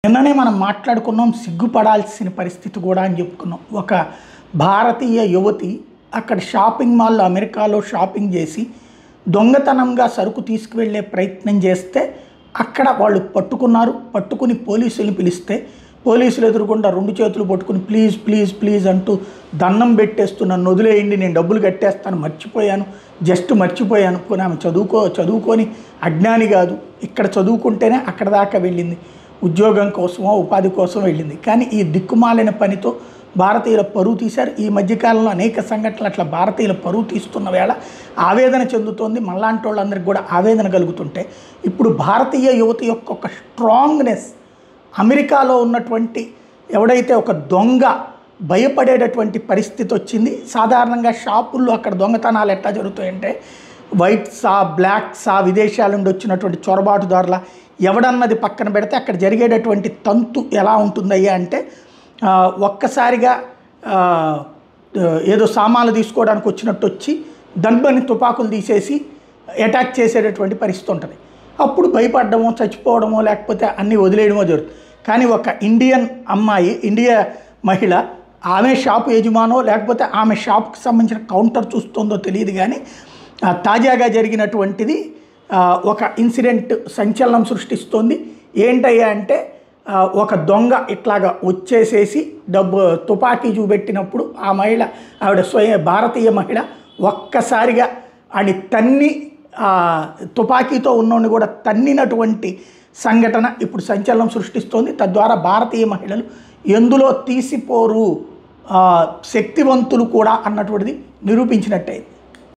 నిన్ననే మనం మాట్లాడుకున్నాం, సిగ్గుపడాల్సిన పరిస్థితి కూడా అని చెప్పుకున్నాం. ఒక భారతీయ యువతి అక్కడ షాపింగ్ మాల్లో అమెరికాలో షాపింగ్ చేసి దొంగతనంగా సరుకు తీసుకువెళ్ళే ప్రయత్నం చేస్తే అక్కడ వాళ్ళు పట్టుకుని పోలీసులు పిలిస్తే పోలీసులు ఎదురుగుండా 2 చేతులు పట్టుకుని ప్లీజ్ ప్లీజ్ ప్లీజ్ అంటూ దండం పెట్టేస్తున్నాను, వదిలేయండి, నేను డబ్బులు కట్టేస్తాను, మర్చిపోయాను. పోనీ ఆమె చదువుకొని అజ్ఞాని కాదు, ఇక్కడ చదువుకుంటేనే అక్కడ దాకా వెళ్ళింది, ఉద్యోగం కోసమో ఉపాధి కోసం వెళ్ళింది. కానీ ఈ దిక్కుమాలిన పనితో భారతీయుల పరువు తీశారు. ఈ మధ్యకాలంలో అనేక సంఘటనలు అట్లా భారతీయుల పరువు తీస్తున్న వేళ ఆవేదన చెందుతోంది. మళ్ళాంటి వాళ్ళందరికీ కూడా ఆవేదన కలుగుతుంటే ఇప్పుడు భారతీయ యువత యొక్క ఒక స్ట్రాంగ్నెస్, అమెరికాలో ఉన్నటువంటి ఎవడైతే ఒక దొంగ భయపడేటటువంటి పరిస్థితి వచ్చింది. సాధారణంగా షాపుల్లో అక్కడ దొంగతనాలు ఎట్లా జరుగుతాయంటే వైట్సా బ్లాక్సా విదేశాల నుండి వచ్చినటువంటి చొరబాటుదారుల ఎవడన్నది పక్కన పెడితే అక్కడ జరిగేటటువంటి తంతు ఎలా ఉంటుందయ్యా అంటే ఒక్కసారిగా ఏదో సామాన్లు తీసుకోవడానికి వచ్చినట్టు వచ్చి దండని తుపాకులు తీసేసి అటాక్ చేసేటటువంటి పరిస్థితి ఉంటుంది. అప్పుడు భయపడడమో చచ్చిపోవడమో లేకపోతే అన్నీ వదిలేయడమో జరుగుతుంది. కానీ ఒక ఇండియా మహిళ, ఆమె షాపు యజమానో లేకపోతే ఆమె షాప్కి సంబంధించిన కౌంటర్ చూస్తుందో తెలియదు, కానీ తాజాగా జరిగినటువంటిది ఒక ఇన్సిడెంట్ సంచలనం సృష్టిస్తోంది. ఏంటయ్యా అంటే ఒక దొంగ ఇట్లాగా వచ్చేసేసి తుపాకీ చూపెట్టినప్పుడు ఆ మహిళ, ఆవిడ భారతీయ మహిళ, ఒక్కసారిగా అని తన్ని తుపాకీతో ఉన్నోడిని కూడా తన్నినటువంటి సంఘటన ఇప్పుడు సంచలనం సృష్టిస్తోంది. తద్వారా భారతీయ మహిళలు ఎందులో తీసిపోరు, శక్తివంతులు కూడా అన్నటువంటిది నిరూపించినట్టయింది.